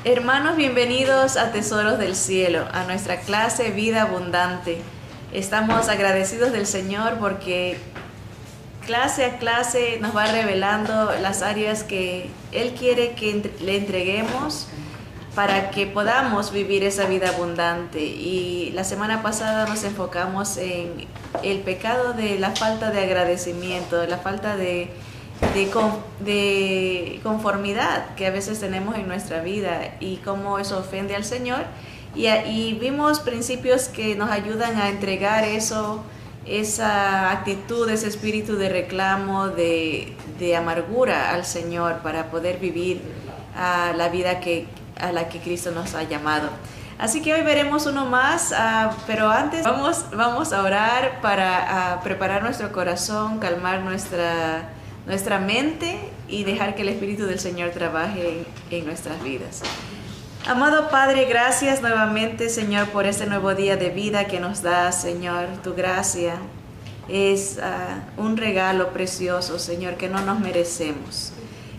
Hermanos, bienvenidos a Tesoros del Cielo, a nuestra clase Vida Abundante. Estamos agradecidos del Señor porque clase a clase nos va revelando las áreas que Él quiere que le entreguemos para que podamos vivir esa vida abundante. Y la semana pasada nos enfocamos en el pecado de la falta de agradecimiento, la falta de conformidad que a veces tenemos en nuestra vida y cómo eso ofende al Señor. Y vimos principios que nos ayudan a entregar eso, esa actitud, ese espíritu de reclamo, de amargura al Señor para poder vivir la vida a la que Cristo nos ha llamado. Así que hoy veremos uno más, pero antes vamos a orar para preparar nuestro corazón, calmar nuestra mente y dejar que el Espíritu del Señor trabaje en nuestras vidas. Amado Padre, gracias nuevamente, Señor, por este nuevo día de vida que nos das, Señor. Tu gracia es un regalo precioso, Señor, que no nos merecemos.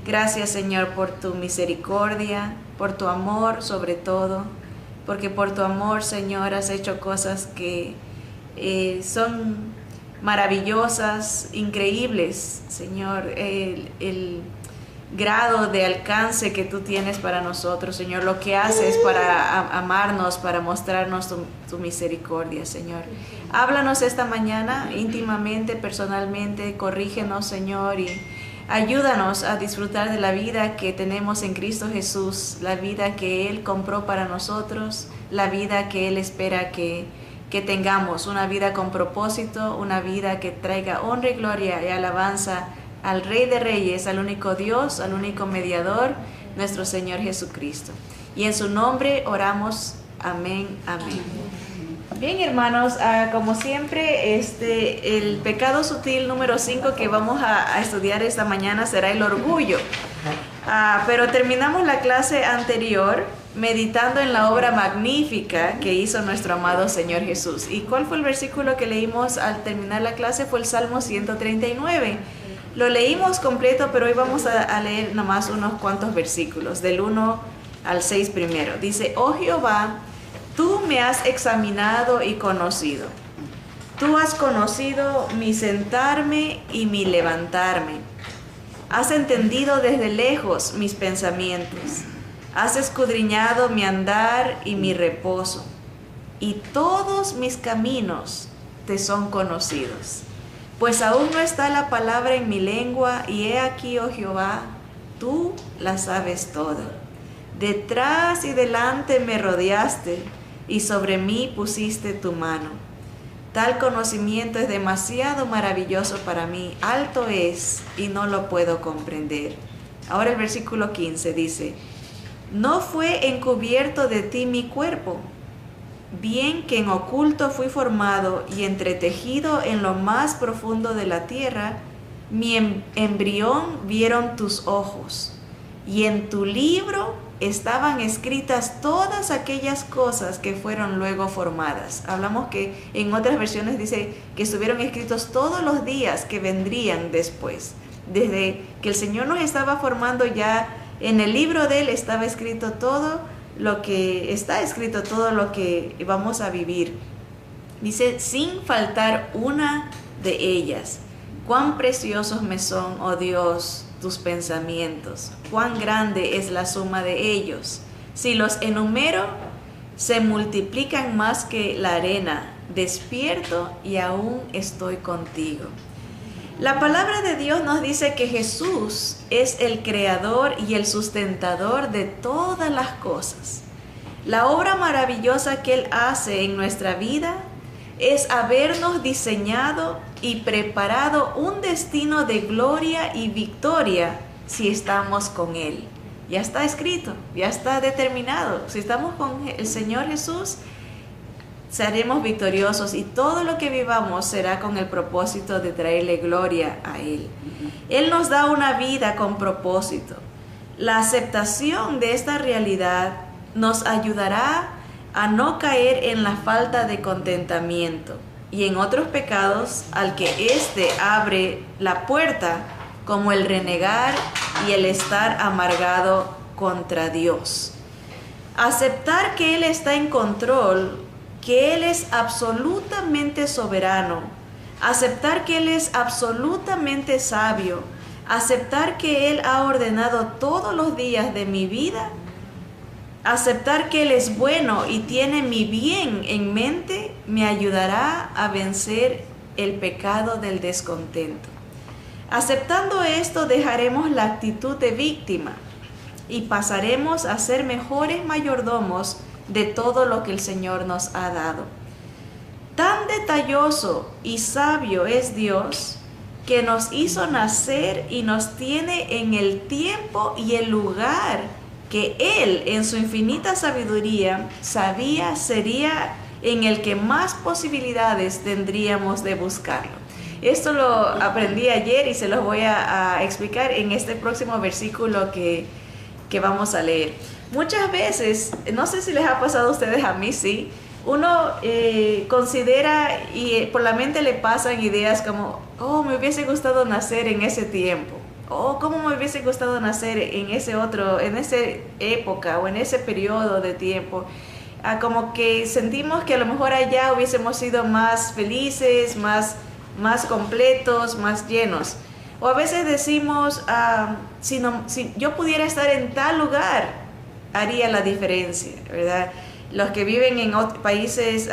Gracias, Señor, por tu misericordia, por tu amor sobre todo, porque por tu amor, Señor, has hecho cosas que son maravillosas, increíbles, Señor, el grado de alcance que tú tienes para nosotros, Señor, lo que haces para amarnos, para mostrarnos tu misericordia, Señor. Háblanos esta mañana íntimamente, personalmente, corrígenos, Señor, y ayúdanos a disfrutar de la vida que tenemos en Cristo Jesús, la vida que Él compró para nosotros, la vida que Él espera que tengamos, una vida con propósito, una vida que traiga honra y gloria y alabanza al Rey de Reyes, al único Dios, al único mediador, nuestro Señor Jesucristo. Y en su nombre oramos. Amén, amén. Bien, hermanos, como siempre, el pecado sutil número 5 que vamos a estudiar esta mañana será el orgullo. Pero terminamos la clase anterior meditando en la obra magnífica que hizo nuestro amado Señor Jesús. ¿Y cuál fue el versículo que leímos al terminar la clase? Fue el Salmo 139. Lo leímos completo, pero hoy vamos a leer nomás unos cuantos versículos, del 1 al 6 primero. Dice: Oh Jehová, tú me has examinado y conocido. Tú has conocido mi sentarme y mi levantarme. Has entendido desde lejos mis pensamientos. Has escudriñado mi andar y mi reposo. Y todos mis caminos te son conocidos. Pues aún no está la palabra en mi lengua, y he aquí, oh Jehová, tú la sabes toda. Detrás y delante me rodeaste, y sobre mí pusiste tu mano. Tal conocimiento es demasiado maravilloso para mí, alto es, y no lo puedo comprender. Ahora el versículo 15 dice: No fue encubierto de ti mi cuerpo, bien que en oculto fui formado y entretejido en lo más profundo de la tierra, mi embrión vieron tus ojos, y en tu libro estaban escritas todas aquellas cosas que fueron luego formadas. Hablamos que en otras versiones dice que estuvieron escritos todos los días que vendrían después. Desde que el Señor nos estaba formando, ya en el libro de Él estaba escrito todo lo que está escrito, todo lo que vamos a vivir. Dice: sin faltar una de ellas. Cuán preciosos me son, oh Dios, tus pensamientos. Cuán grande es la suma de ellos. Si los enumero, se multiplican más que la arena. Despierto y aún estoy contigo. La palabra de Dios nos dice que Jesús es el creador y el sustentador de todas las cosas. La obra maravillosa que Él hace en nuestra vida es habernos diseñado y preparado un destino de gloria y victoria si estamos con Él. Ya está escrito, ya está determinado. Si estamos con el Señor Jesús, seremos victoriosos, y todo lo que vivamos será con el propósito de traerle gloria a Él. Él nos da una vida con propósito. La aceptación de esta realidad nos ayudará a no caer en la falta de contentamiento y en otros pecados al que éste abre la puerta, como el renegar y el estar amargado contra Dios. Aceptar que Él está en control, que Él es absolutamente soberano, aceptar que Él es absolutamente sabio, aceptar que Él ha ordenado todos los días de mi vida, aceptar que Él es bueno y tiene mi bien en mente, me ayudará a vencer el pecado del descontento. Aceptando esto, dejaremos la actitud de víctima y pasaremos a ser mejores mayordomos de todo lo que el Señor nos ha dado. Tan detalloso y sabio es Dios que nos hizo nacer y nos tiene en el tiempo y el lugar que Él, en su infinita sabiduría, sabía sería en el que más posibilidades tendríamos de buscarlo. Esto lo aprendí ayer y se los voy a explicar en este próximo versículo que vamos a leer. Muchas veces, no sé si les ha pasado a ustedes, a mí sí, uno considera y por la mente le pasan ideas como, oh, me hubiese gustado nacer en ese tiempo, oh, cómo me hubiese gustado nacer en esa época o en ese periodo de tiempo. Como que sentimos que a lo mejor allá hubiésemos sido más felices, más completos, más llenos. O a veces decimos, si yo pudiera estar en tal lugar, haría la diferencia, ¿verdad? Los que viven en países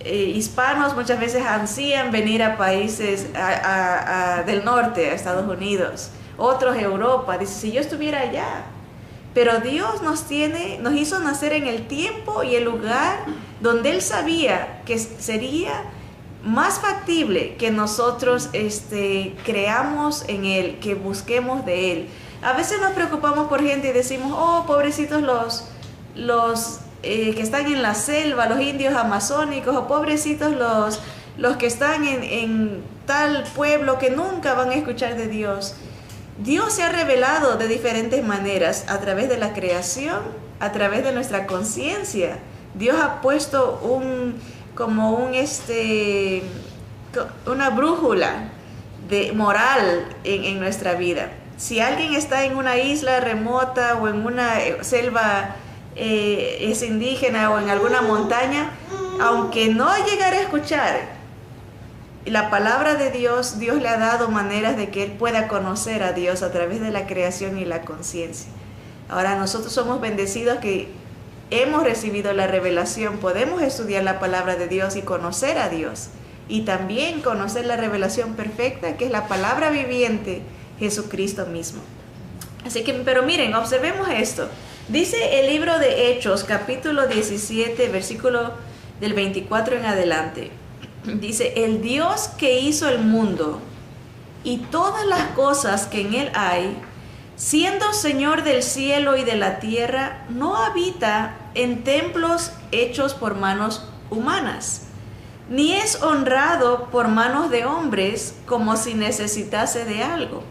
hispanos muchas veces ansían venir a países del norte, a Estados Unidos, otros Europa. Dice, si yo estuviera allá. Pero Dios nos hizo nacer en el tiempo y el lugar donde Él sabía que sería más factible que nosotros creamos en Él, que busquemos de Él. A veces nos preocupamos por gente y decimos, oh, pobrecitos los que están en la selva, los indios amazónicos, o pobrecitos los que están en tal pueblo que nunca van a escuchar de Dios. Dios se ha revelado de diferentes maneras, a través de la creación, a través de nuestra conciencia. Dios ha puesto una brújula moral en nuestra vida. Si alguien está en una isla remota o en una selva es indígena o en alguna montaña, aunque no llegara a escuchar la palabra de Dios, Dios le ha dado maneras de que él pueda conocer a Dios a través de la creación y la conciencia. Ahora nosotros somos bendecidos que hemos recibido la revelación, podemos estudiar la palabra de Dios y conocer a Dios, y también conocer la revelación perfecta, que es la palabra viviente, Jesucristo mismo. Así que, pero miren, observemos esto. Dice el libro de Hechos, capítulo 17, versículo del 24 en adelante. Dice, el Dios que hizo el mundo y todas las cosas que en él hay, siendo Señor del cielo y de la tierra, no habita en templos hechos por manos humanas, ni es honrado por manos de hombres como si necesitase de algo,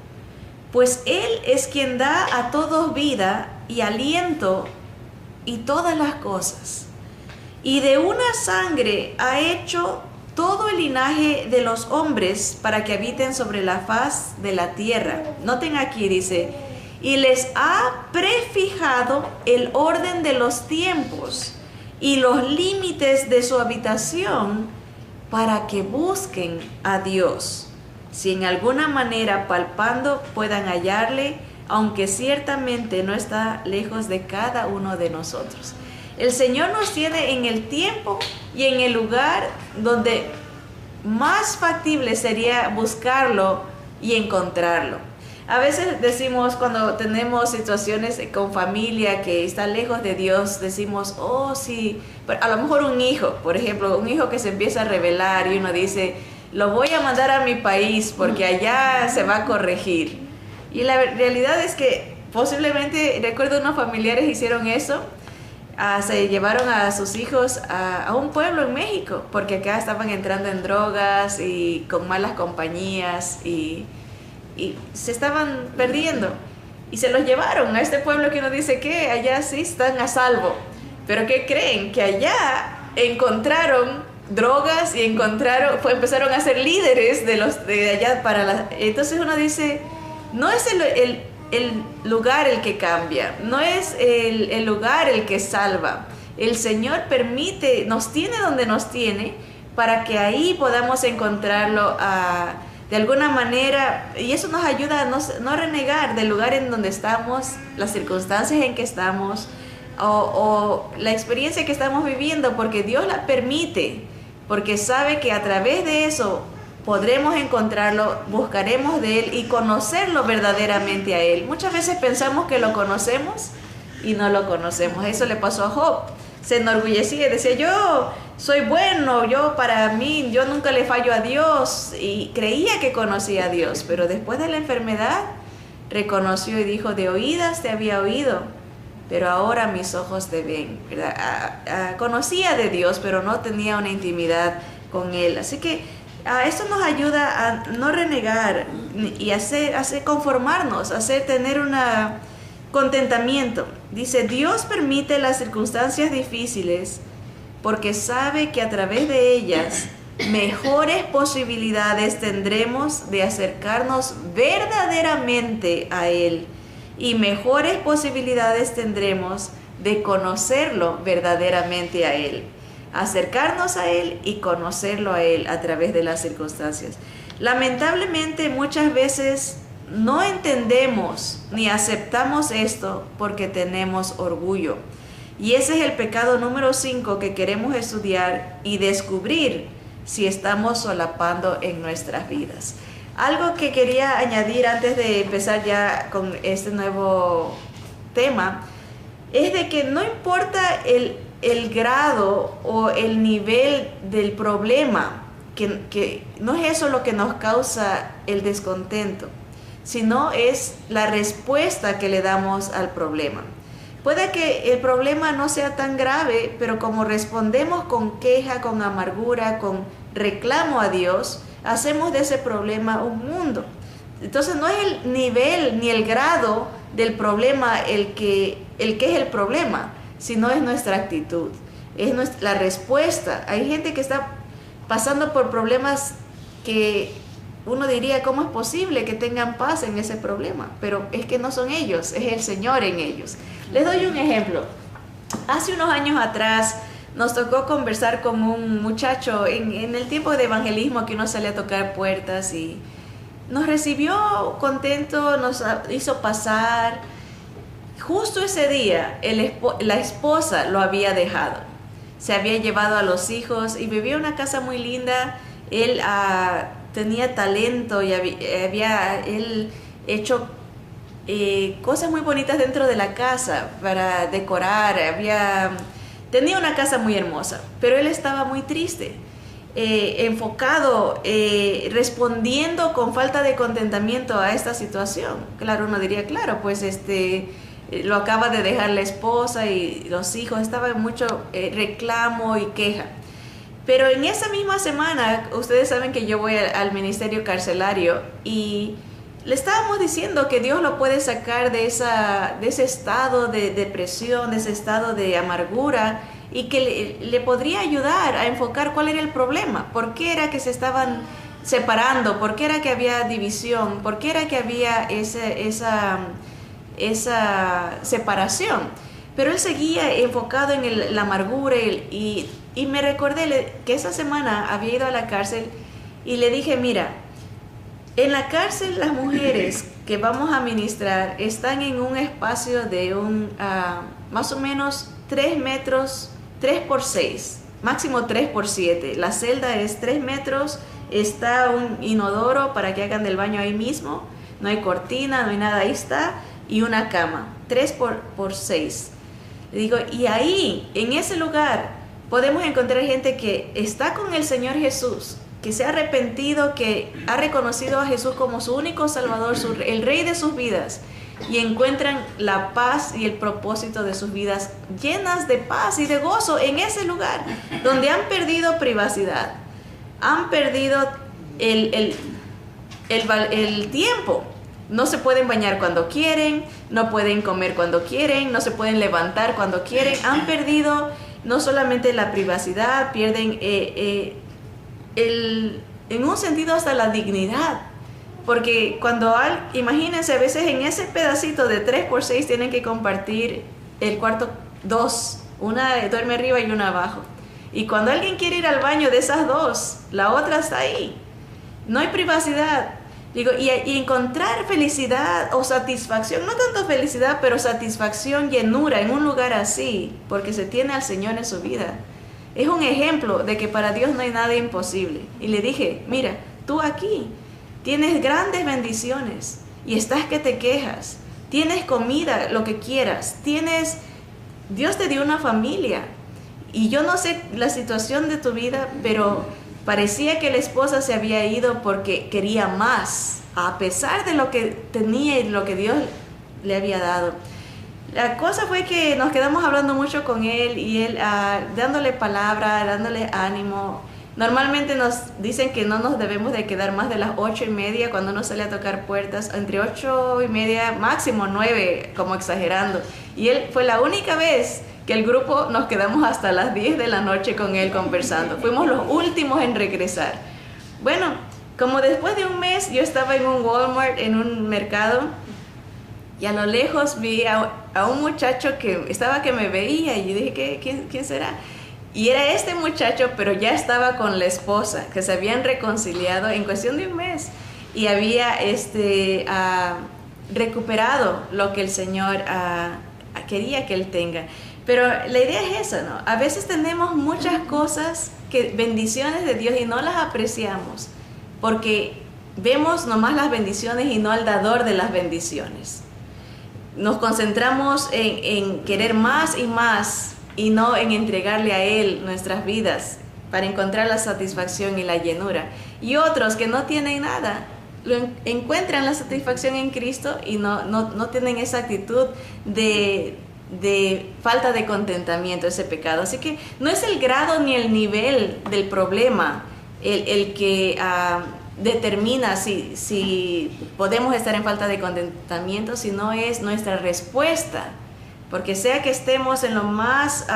pues Él es quien da a todos vida y aliento y todas las cosas, y de una sangre ha hecho todo el linaje de los hombres para que habiten sobre la faz de la tierra. Noten aquí, dice, y les ha prefijado el orden de los tiempos y los límites de su habitación para que busquen a Dios, si en alguna manera palpando puedan hallarle, aunque ciertamente no está lejos de cada uno de nosotros. El Señor nos tiene en el tiempo y en el lugar donde más factible sería buscarlo y encontrarlo. A veces decimos, cuando tenemos situaciones con familia que está lejos de Dios, decimos, oh sí, pero a lo mejor un hijo, por ejemplo, un hijo que se empieza a rebelar y uno dice, lo voy a mandar a mi país porque allá se va a corregir. Y la realidad es que posiblemente, recuerdo unos familiares hicieron eso, se llevaron a sus hijos a un pueblo en México, porque acá estaban entrando en drogas y con malas compañías y se estaban perdiendo. Y se los llevaron a este pueblo que uno dice que allá sí están a salvo. Pero ¿qué creen? Que allá encontraron drogas y empezaron a ser líderes de allá entonces uno dice, no es el lugar el que cambia, no es el lugar el que salva. El Señor permite, nos tiene donde nos tiene, para que ahí podamos encontrarlo de alguna manera, y eso nos ayuda a no renegar del lugar en donde estamos, las circunstancias en que estamos, o la experiencia que estamos viviendo, porque Dios la permite, porque sabe que a través de eso podremos encontrarlo, buscaremos de Él y conocerlo verdaderamente a Él. Muchas veces pensamos que lo conocemos y no lo conocemos. Eso le pasó a Job. Se enorgullecía y decía, yo soy bueno, para mí, yo nunca le fallo a Dios, y creía que conocía a Dios, pero después de la enfermedad reconoció y dijo, de oídas te había oído, pero ahora mis ojos te ven, ¿verdad? Conocía de Dios, pero no tenía una intimidad con Él. Así que esto nos ayuda a no renegar y hacer conformarnos, tener una contentamiento. Dice, Dios permite las circunstancias difíciles porque sabe que a través de ellas mejores posibilidades tendremos de acercarnos verdaderamente a Él, y mejores posibilidades tendremos de conocerlo verdaderamente a Él. Acercarnos a Él y conocerlo a Él a través de las circunstancias. Lamentablemente muchas veces no entendemos ni aceptamos esto porque tenemos orgullo. Y ese es el pecado número 5 que queremos estudiar y descubrir si estamos solapando en nuestras vidas. Algo que quería añadir antes de empezar ya con este nuevo tema es de que no importa el grado o el nivel del problema, que no es eso lo que nos causa el descontento, sino es la respuesta que le damos al problema. Puede que el problema no sea tan grave, pero como respondemos con queja, con amargura, con reclamo a Dios, hacemos de ese problema un mundo. Entonces no es el nivel ni el grado del problema el que es el problema, sino es nuestra actitud, es la respuesta. Hay gente que está pasando por problemas que uno diría, ¿cómo es posible que tengan paz en ese problema? Pero es que no son ellos, es el Señor en ellos. Les doy un ejemplo. Hace unos años atrás nos tocó conversar con un muchacho en el tiempo de evangelismo, que uno salía a tocar puertas, y nos recibió contento, nos hizo pasar. Justo ese día la esposa lo había dejado, se había llevado a los hijos y vivía en una casa muy linda. Él tenía talento y había él hecho cosas muy bonitas dentro de la casa para decorar. Tenía una casa muy hermosa, pero él estaba muy triste, enfocado, respondiendo con falta de contentamiento a esta situación. Claro, uno diría, claro, pues lo acaba de dejar la esposa y los hijos, estaba en mucho reclamo y queja. Pero en esa misma semana, ustedes saben que yo voy al ministerio carcelario, y le estábamos diciendo que Dios lo puede sacar de ese estado de depresión, de ese estado de amargura, y que le podría ayudar a enfocar cuál era el problema, por qué era que se estaban separando, por qué era que había división, por qué era que había esa separación. Pero él seguía enfocado en la amargura, y me recordé que esa semana había ido a la cárcel, y le dije, mira, en la cárcel las mujeres que vamos a ministrar están en un espacio de más o menos 3 metros, 3 por 6, máximo 3 por 7. La celda es 3 metros, está un inodoro para que hagan del baño ahí mismo, no hay cortina, no hay nada, ahí está, y una cama, 3 por 6. Le digo, y ahí, en ese lugar, podemos encontrar gente que está con el Señor Jesús, que se ha arrepentido, que ha reconocido a Jesús como su único Salvador, el Rey de sus vidas, y encuentran la paz y el propósito de sus vidas llenas de paz y de gozo en ese lugar, donde han perdido privacidad, han perdido el tiempo. No se pueden bañar cuando quieren, no pueden comer cuando quieren, no se pueden levantar cuando quieren. Han perdido no solamente la privacidad, pierden en un sentido hasta la dignidad, porque imagínense, a veces en ese pedacito de 3 por 6 tienen que compartir el cuarto dos, una duerme arriba y una abajo. Y cuando alguien quiere ir al baño de esas dos, la otra está ahí. No hay privacidad. Digo, y encontrar felicidad o satisfacción, no tanto felicidad, pero satisfacción, llenura en un lugar así, porque se tiene al Señor en su vida. Es un ejemplo de que para Dios no hay nada imposible. Y le dije, mira, tú aquí tienes grandes bendiciones y estás que te quejas. Tienes comida, lo que quieras. Dios te dio una familia. Y yo no sé la situación de tu vida, pero parecía que la esposa se había ido porque quería más, a pesar de lo que tenía y lo que Dios le había dado. La cosa fue que nos quedamos hablando mucho con él y él dándole palabra, dándole ánimo. Normalmente nos dicen que no nos debemos de quedar más de las 8:30 cuando uno sale a tocar puertas, entre 8:30, máximo 9, como exagerando. Y él fue la única vez que el grupo nos quedamos hasta las 10 de la noche con él conversando. Fuimos los últimos en regresar. Bueno, como después de un mes yo estaba en un Walmart, en un mercado, y a lo lejos vi a un muchacho que me veía y yo dije, ¿quién será? Y era este muchacho, pero ya estaba con la esposa, que se habían reconciliado en cuestión de un mes y había recuperado lo que el Señor quería que él tenga. Pero la idea es esa, ¿no? A veces tenemos muchas cosas, bendiciones de Dios, y no las apreciamos porque vemos nomás las bendiciones y no al dador de las bendiciones. Nos concentramos en querer más y más y no en entregarle a Él nuestras vidas para encontrar la satisfacción y la llenura. Y otros que no tienen nada, encuentran la satisfacción en Cristo y no tienen esa actitud de falta de contentamiento, ese pecado. Así que no es el grado ni el nivel del problema el que determina si podemos estar en falta de contentamiento, sino es nuestra respuesta. Porque sea que estemos en lo más,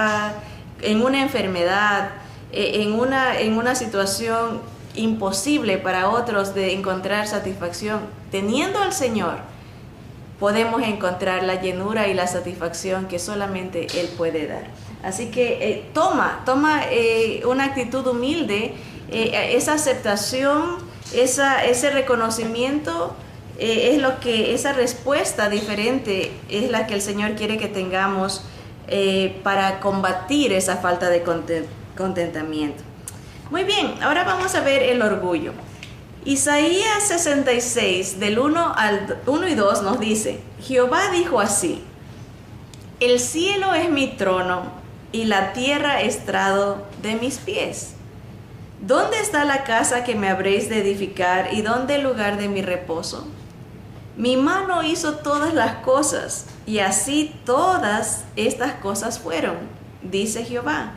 en una enfermedad, en una situación imposible para otros de encontrar satisfacción, teniendo al Señor, podemos encontrar la llenura y la satisfacción que solamente Él puede dar. Así que toma una actitud humilde, esa aceptación, ese reconocimiento, esa respuesta diferente es la que el Señor quiere que tengamos para combatir esa falta de contentamiento. Muy bien, ahora vamos a ver el orgullo. Isaías 66, del 1 y 2 nos dice: Jehová dijo así: el cielo es mi trono y la tierra estrado de mis pies. ¿Dónde está la casa que me habréis de edificar y dónde el lugar de mi reposo? Mi mano hizo todas las cosas, y así todas estas cosas fueron, dice Jehová.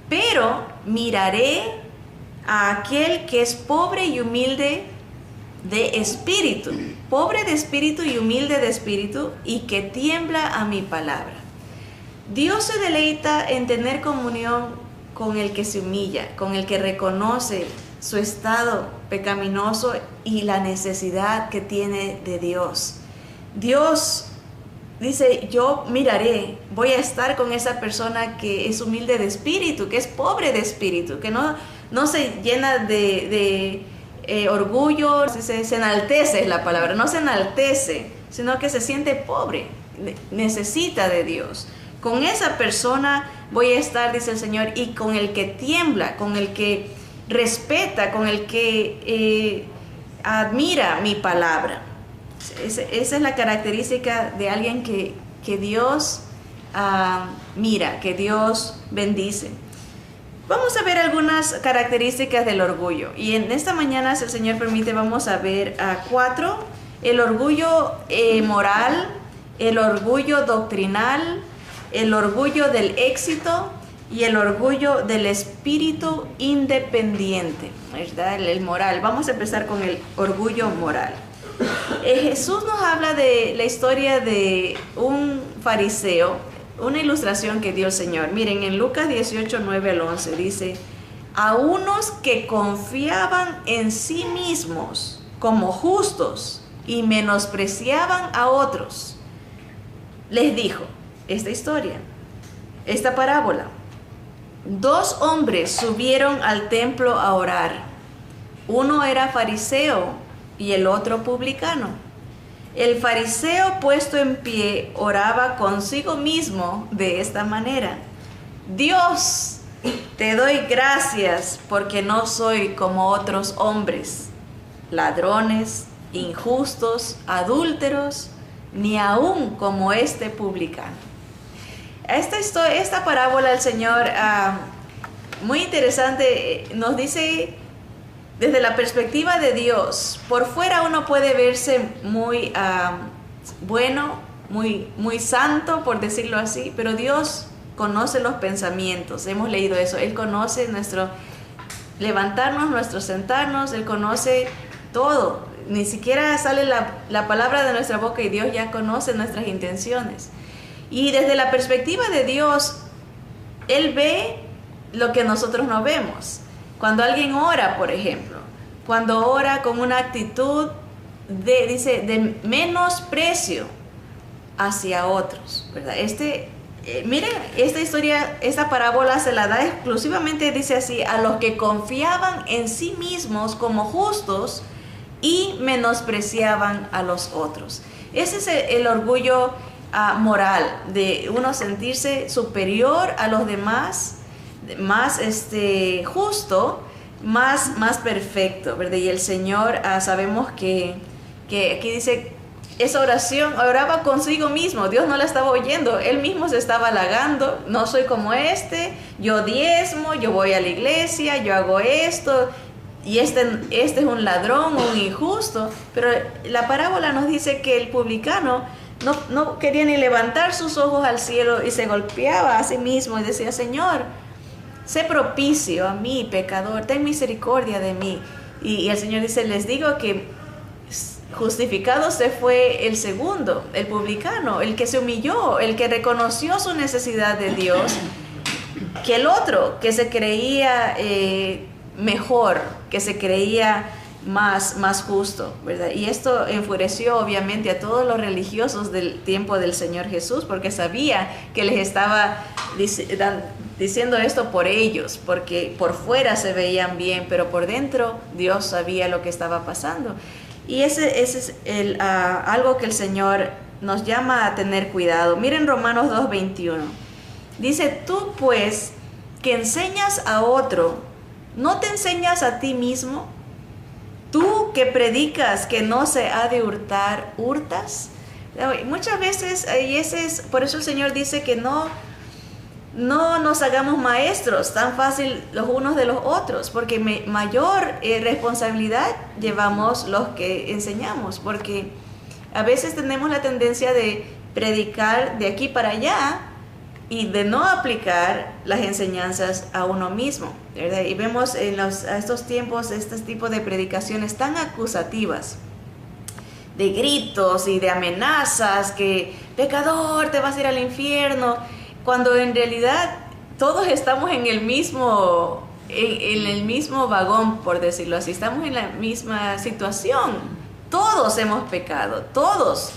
Pero miraré a aquel que es pobre y humilde de espíritu, pobre de espíritu y humilde de espíritu, y que tiembla a mi palabra. Dios se deleita en tener comunión con el que se humilla, con el que reconoce su estado pecaminoso y la necesidad que tiene de Dios. Dios dice: yo miraré, voy a estar con esa persona que es humilde de espíritu, que es pobre de espíritu, que no se llena de orgullo, se enaltece, es la palabra, no se enaltece, sino que se siente pobre, necesita de Dios. Con esa persona voy a estar, dice el Señor, y con el que tiembla, con el que respeta, con el que admira mi palabra. Esa es la característica de alguien que Dios mira, que Dios bendice. Vamos a ver algunas características del orgullo. Y en esta mañana, si el Señor permite, vamos a ver 4. El orgullo moral, el orgullo doctrinal, el orgullo del éxito y el orgullo del espíritu independiente, ¿verdad? El moral. Vamos a empezar con el orgullo moral. Jesús nos habla de la historia de un fariseo, una ilustración que dio el Señor. Miren, en Lucas 18, 9 al 11 dice: a unos que confiaban en sí mismos como justos y menospreciaban a otros. Les dijo esta historia, esta parábola. 2 hombres subieron al templo a orar. Uno era fariseo y el otro publicano. El fariseo, puesto en pie, oraba consigo mismo de esta manera: Dios, te doy gracias porque no soy como otros hombres, ladrones, injustos, adúlteros, ni aún como este publicano. Esta parábola el Señor, muy interesante, nos dice desde la perspectiva de Dios. Por fuera uno puede verse muy bueno, muy santo, por decirlo así, pero Dios conoce los pensamientos. Hemos leído eso. Él conoce nuestro levantarnos, nuestro sentarnos. Él conoce todo. Ni siquiera sale la palabra de nuestra boca y Dios ya conoce nuestras intenciones. Y desde la perspectiva de Dios, Él ve lo que nosotros no vemos. Cuando alguien ora, por ejemplo, cuando ora con una actitud de menosprecio hacia otros, ¿verdad? Miren, esta historia, esta parábola se la da exclusivamente, dice así, a los que confiaban en sí mismos como justos y menospreciaban a los otros. Ese es el orgullo moral, de uno sentirse superior a los demás, más justo, más perfecto, ¿verdad? Y el Señor, sabemos que aquí dice, esa oración, oraba consigo mismo. Dios no la estaba oyendo, Él mismo se estaba halagando: no soy como yo diezmo, yo voy a la iglesia, yo hago esto, y este es un ladrón, un injusto. Pero la parábola nos dice que el publicano no quería ni levantar sus ojos al cielo y se golpeaba a sí mismo y decía: Señor, sé propicio a mí, pecador, ten misericordia de mí. Y el Señor dice: les digo que justificado se fue el segundo, el publicano, el que se humilló, el que reconoció su necesidad de Dios, que el otro, que se creía mejor, que se creía más justo, ¿verdad? Y esto enfureció obviamente a todos los religiosos del tiempo del Señor Jesús, porque sabía que les estaba diciendo esto por ellos, porque por fuera se veían bien, pero por dentro Dios sabía lo que estaba pasando. Y ese es algo que el Señor nos llama a tener cuidado. Miren Romanos 2:21. Dice: tú pues, que enseñas a otro, ¿no te enseñas a ti mismo? Tú que predicas que no se ha de hurtar, ¿hurtas? Muchas veces, por eso el Señor dice que no nos hagamos maestros tan fácil los unos de los otros, porque mayor responsabilidad llevamos los que enseñamos, porque a veces tenemos la tendencia de predicar de aquí para allá y de no aplicar las enseñanzas a uno mismo, ¿verdad? Y vemos a estos tiempos este tipo de predicaciones tan acusativas, de gritos y de amenazas, que pecador, te vas a ir al infierno, cuando en realidad todos estamos en el mismo vagón, por decirlo así. Estamos en la misma situación. Todos hemos pecado, todos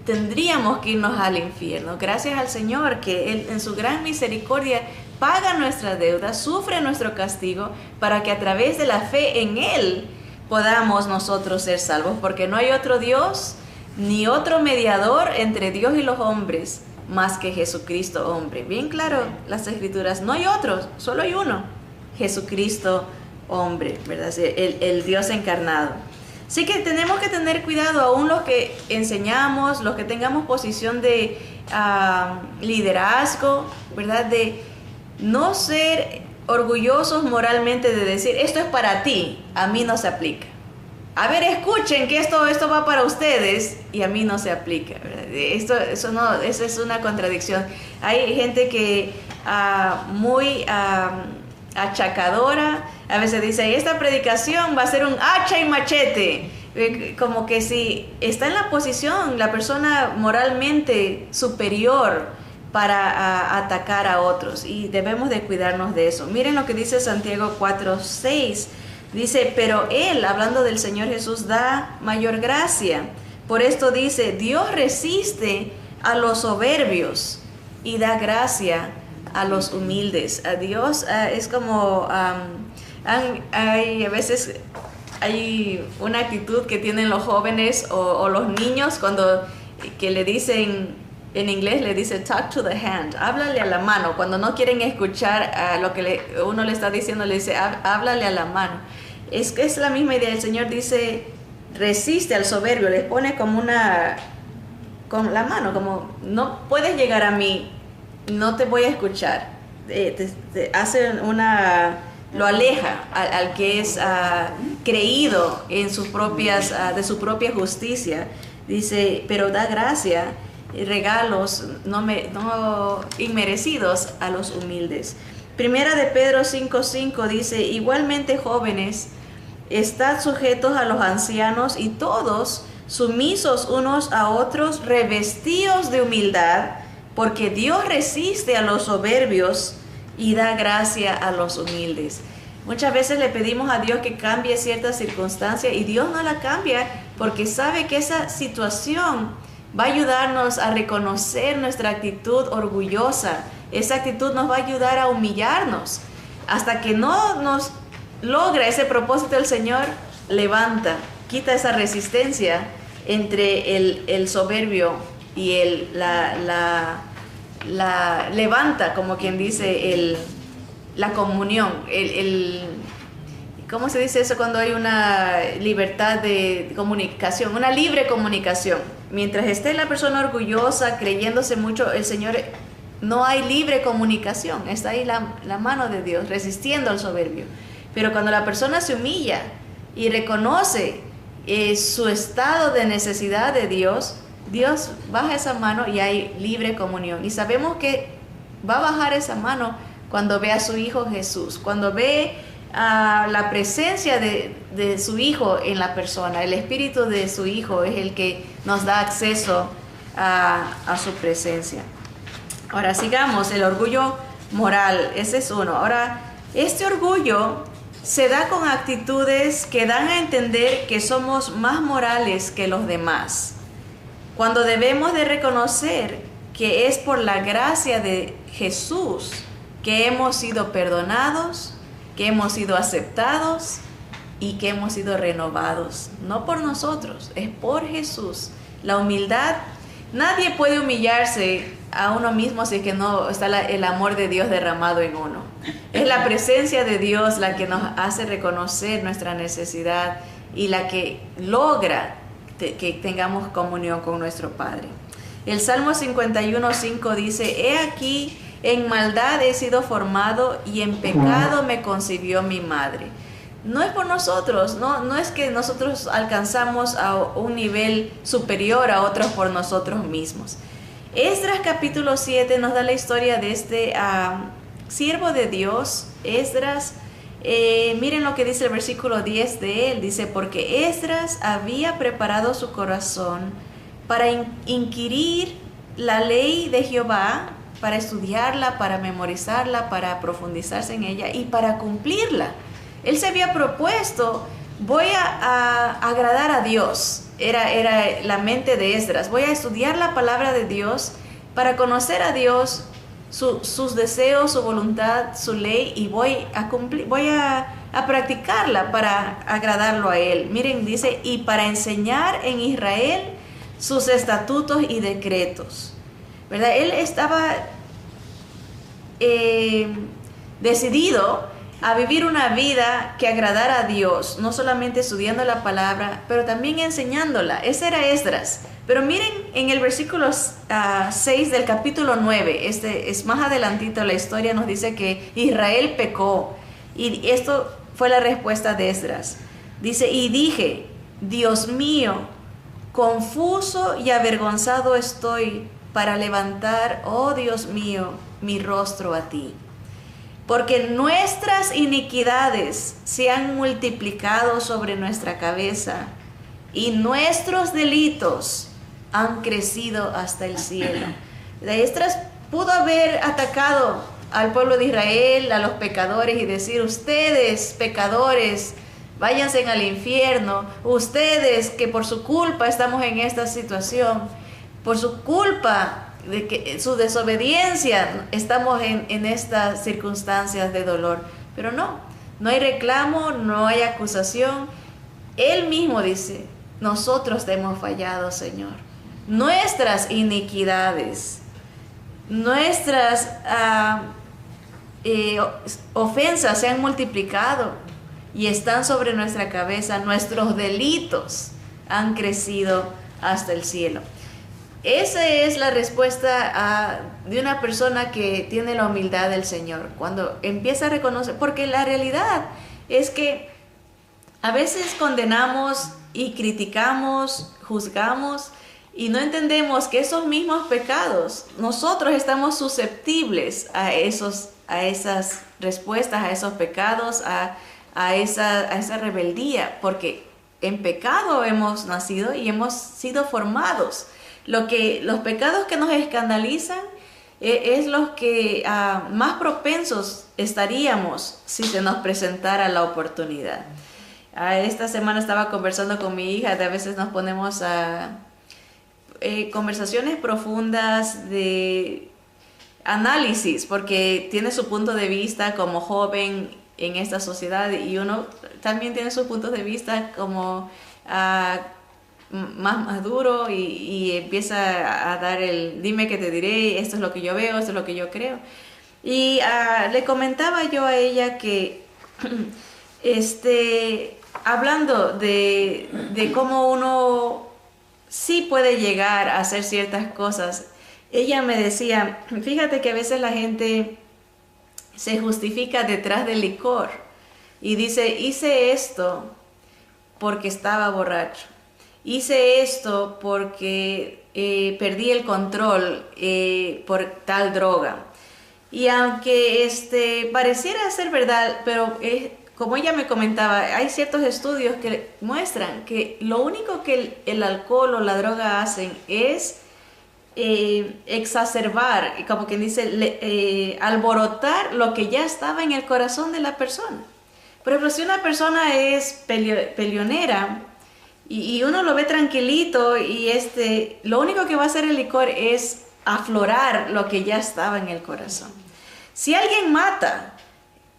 tendríamos que irnos al infierno. Gracias al Señor que Él en su gran misericordia paga nuestra deuda, sufre nuestro castigo, para que a través de la fe en Él podamos nosotros ser salvos, porque no hay otro Dios ni otro mediador entre Dios y los hombres más que Jesucristo hombre. Bien claro las Escrituras, no hay otro, solo hay uno, Jesucristo hombre, ¿verdad? El Dios encarnado. Así que tenemos que tener cuidado, aún los que enseñamos, los que tengamos posición de liderazgo, ¿verdad? De no ser orgullosos moralmente, de decir: esto es para ti, a mí no se aplica. A ver, escuchen que esto va para ustedes y a mí no se aplica, ¿verdad? Eso es una contradicción. Hay gente que muy achacadora, a veces dice: esta predicación va a ser un hacha y machete, como que si está en la posición la persona moralmente superior para atacar a otros, y debemos de cuidarnos de eso. Miren lo que dice Santiago 4:6. Dice, pero Él, hablando del Señor Jesús, da mayor gracia. Por esto dice, Dios resiste a los soberbios y da gracia a los humildes. A Dios es como, hay a veces hay una actitud que tienen los jóvenes o los niños cuando que le dicen, en inglés le dice talk to the hand, háblale a la mano. Cuando no quieren escuchar lo que uno le está diciendo, le dice háblale a la mano. Es que es la misma idea. El Señor dice resiste al soberbio, les pone como con la mano, como no puedes llegar a mí, no te voy a escuchar. Hace lo aleja al que es creído en sus propias, de su propia justicia. Dice, pero da gracia y regalos no inmerecidos a los humildes. Primera de Pedro 5:5 dice, igualmente jóvenes, estad sujetos a los ancianos y todos sumisos unos a otros, revestidos de humildad, porque Dios resiste a los soberbios y da gracia a los humildes. Muchas veces le pedimos a Dios que cambie cierta circunstancia y Dios no la cambia porque sabe que esa situación va a ayudarnos a reconocer nuestra actitud orgullosa. Esa actitud nos va a ayudar a humillarnos. Hasta que no nos logra ese propósito, el Señor levanta, quita esa resistencia entre el soberbio y levanta, como quien dice, la comunión, ¿cómo se dice eso cuando hay una libertad de comunicación? Una libre comunicación. Mientras esté la persona orgullosa, creyéndose mucho, el Señor, no hay libre comunicación. Está ahí la mano de Dios resistiendo al soberbio. Pero cuando la persona se humilla y reconoce su estado de necesidad de Dios, Dios baja esa mano y hay libre comunión. Y sabemos que va a bajar esa mano cuando ve a su Hijo Jesús, cuando ve la presencia de su Hijo en la persona. El Espíritu de su Hijo es el que nos da acceso a su presencia. Ahora sigamos, el orgullo moral, ese es uno. Ahora, este orgullo se da con actitudes que dan a entender que somos más morales que los demás, cuando debemos de reconocer que es por la gracia de Jesús que hemos sido perdonados, que hemos sido aceptados y que hemos sido renovados. No por nosotros, es por Jesús. La humildad, nadie puede humillarse a uno mismo si es que no está el amor de Dios derramado en uno. Es la presencia de Dios la que nos hace reconocer nuestra necesidad y la que logra que tengamos comunión con nuestro Padre. El Salmo 51:5 dice, he aquí, en maldad he sido formado y en pecado me concibió mi madre. No es por nosotros, no es que nosotros alcanzamos a un nivel superior a otros por nosotros mismos. Esdras capítulo 7 nos da la historia de este siervo de Dios, Esdras. Miren lo que dice el versículo 10 de él. Dice, porque Esdras había preparado su corazón para inquirir la ley de Jehová, para estudiarla, para memorizarla, para profundizarse en ella y para cumplirla. Él se había propuesto, voy a agradar a Dios. Era la mente de Esdras. Voy a estudiar la palabra de Dios para conocer a Dios, sus deseos, su voluntad, su ley, y voy a practicarla para agradarlo a Él. Miren, dice, y para enseñar en Israel sus estatutos y decretos. ¿Verdad? Él estaba decidido a vivir una vida que agradara a Dios, no solamente estudiando la palabra, pero también enseñándola. Ese era Esdras. Pero miren en el versículo 6 del capítulo 9, es más adelantito, la historia nos dice que Israel pecó. Y esto fue la respuesta de Esdras. Dice, y dije, Dios mío, confuso y avergonzado estoy para levantar, oh Dios mío, mi rostro a ti. Porque nuestras iniquidades se han multiplicado sobre nuestra cabeza y nuestros delitos han crecido hasta el cielo. Esdras pudo haber atacado al pueblo de Israel, a los pecadores, y decir, ustedes, pecadores, váyanse al infierno, ustedes que por su culpa estamos en esta situación, por su culpa de que su desobediencia estamos en estas circunstancias de dolor. Pero no, no hay reclamo, no hay acusación. Él mismo dice, nosotros te hemos fallado, Señor. Nuestras iniquidades, nuestras ofensas se han multiplicado y están sobre nuestra cabeza. Nuestros delitos han crecido hasta el cielo. Esa es la respuesta de una persona que tiene la humildad del Señor, cuando empieza a reconocer, porque la realidad es que a veces condenamos y criticamos, juzgamos y no entendemos que esos mismos pecados, nosotros estamos susceptibles a esas respuestas, a esos pecados, a esa rebeldía, porque en pecado hemos nacido y hemos sido formados. Los pecados que nos escandalizan es los que más propensos estaríamos si se nos presentara la oportunidad. Esta semana estaba conversando con mi hija, de a veces nos ponemos a conversaciones profundas de análisis, porque tiene su punto de vista como joven en esta sociedad y uno también tiene sus puntos de vista como más maduro y empieza a dar el dime que te diré, esto es lo que yo veo, esto es lo que yo creo. Y le comentaba yo a ella que hablando de cómo uno sí puede llegar a hacer ciertas cosas, ella me decía, fíjate que a veces la gente se justifica detrás del licor y dice, hice esto porque estaba borracho, hice esto porque perdí el control por tal droga. Y aunque pareciera ser verdad, pero como ella me comentaba, hay ciertos estudios que muestran que lo único que el alcohol o la droga hacen es exacerbar, como quien dice, alborotar lo que ya estaba en el corazón de la persona. Por ejemplo, si una persona es peleonera y uno lo ve tranquilito y lo único que va a hacer el licor es aflorar lo que ya estaba en el corazón. Si alguien mata,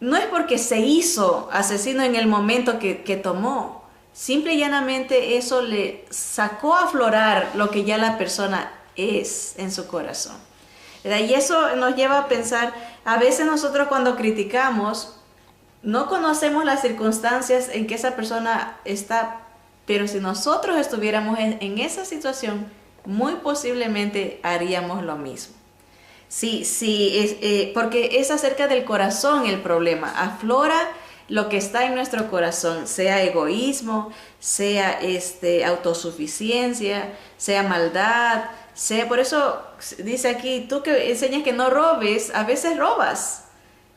no es porque se hizo asesino en el momento que tomó, simple y llanamente eso le sacó a aflorar lo que ya la persona es en su corazón, ¿verdad? Y eso nos lleva a pensar, a veces nosotros cuando criticamos, no conocemos las circunstancias en que esa persona está, pero si nosotros estuviéramos en esa situación, muy posiblemente haríamos lo mismo. Sí, porque es acerca del corazón el problema. Aflora lo que está en nuestro corazón, sea egoísmo, sea autosuficiencia, sea maldad, por eso dice aquí, tú que enseñas que no robes, a veces robas,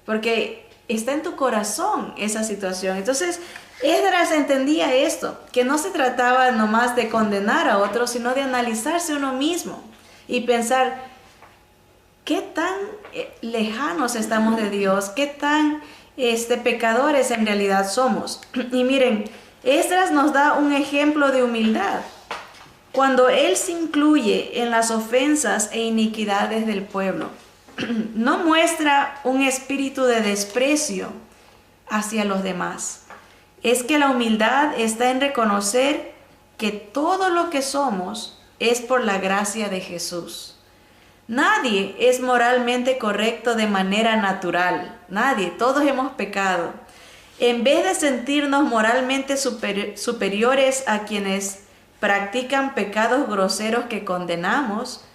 porque está en tu corazón esa situación. Entonces, Esdras entendía esto, que no se trataba nomás de condenar a otros, sino de analizarse uno mismo y pensar, ¿qué tan lejanos estamos de Dios? ¿Qué tan pecadores en realidad somos? Y miren, Esdras nos da un ejemplo de humildad. Cuando él se incluye en las ofensas e iniquidades del pueblo, no muestra un espíritu de desprecio hacia los demás. Es que la humildad está en reconocer que todo lo que somos es por la gracia de Jesús. Nadie es moralmente correcto de manera natural. Nadie, todos hemos pecado. En vez de sentirnos moralmente superiores a quienes practican pecados groseros que condenamos,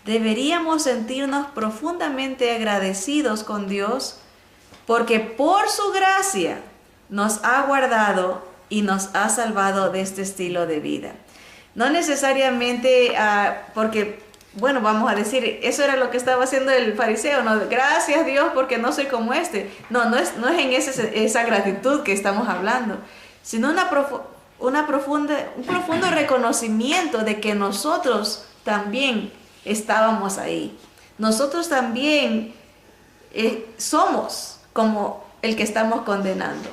deberíamos sentirnos profundamente agradecidos con Dios porque por su gracia nos ha guardado y nos ha salvado de este estilo de vida. No necesariamente porque, bueno, vamos a decir, eso era lo que estaba haciendo el fariseo, ¿no? Gracias Dios porque no soy como este. No es en esa gratitud que estamos hablando, sino un profundo reconocimiento de que nosotros también estábamos ahí. Nosotros también somos como el que estamos condenando.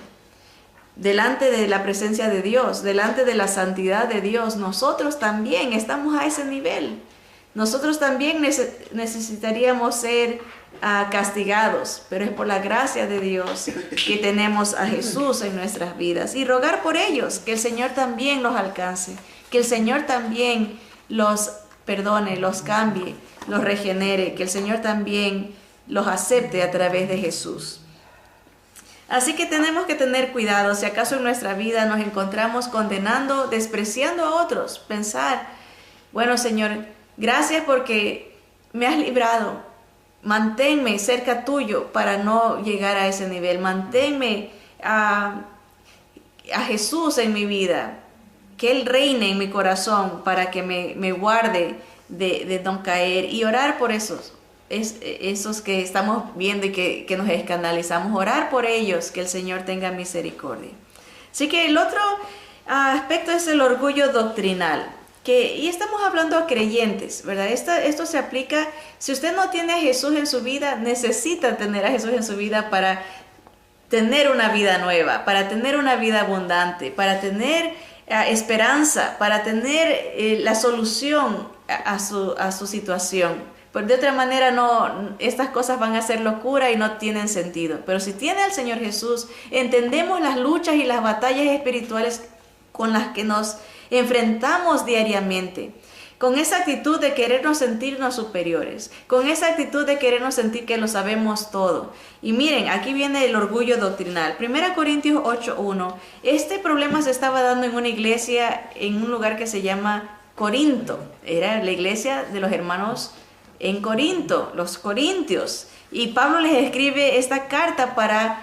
delante de la presencia de Dios, delante de la santidad de Dios, nosotros también estamos a ese nivel. Nosotros también necesitaríamos ser castigados, pero es por la gracia de Dios que tenemos a Jesús en nuestras vidas. Y rogar por ellos, que el Señor también los alcance, que el Señor también los perdone, los cambie, los regenere, que el Señor también los acepte a través de Jesús. Así que tenemos que tener cuidado si acaso en nuestra vida nos encontramos condenando, despreciando a otros. Pensar, bueno, Señor, gracias porque me has librado. Manténme cerca tuyo para no llegar a ese nivel. Manténme a Jesús en mi vida. Que Él reine en mi corazón para que me guarde de no caer. Y orar por esos que estamos viendo y que nos escandalizamos. Orar por ellos, que el Señor tenga misericordia. Así que el otro aspecto es el orgullo doctrinal. Y estamos hablando a creyentes, ¿verdad? Esto se aplica, si usted no tiene a Jesús en su vida, necesita tener a Jesús en su vida para tener una vida nueva, para tener una vida abundante, para tener esperanza, para tener la solución a su situación. Porque de otra manera estas cosas van a ser locura y no tienen sentido. Pero si tiene al Señor Jesús, entendemos las luchas y las batallas espirituales con las que nos enfrentamos diariamente, con esa actitud de querernos sentirnos superiores, con esa actitud de querernos sentir que lo sabemos todo. Y miren, aquí viene el orgullo doctrinal. 1 Corintios 8:1. Este problema se estaba dando en una iglesia, en un lugar que se llama Corinto. Era la iglesia de los hermanos en Corinto, los corintios. Y Pablo les escribe esta carta para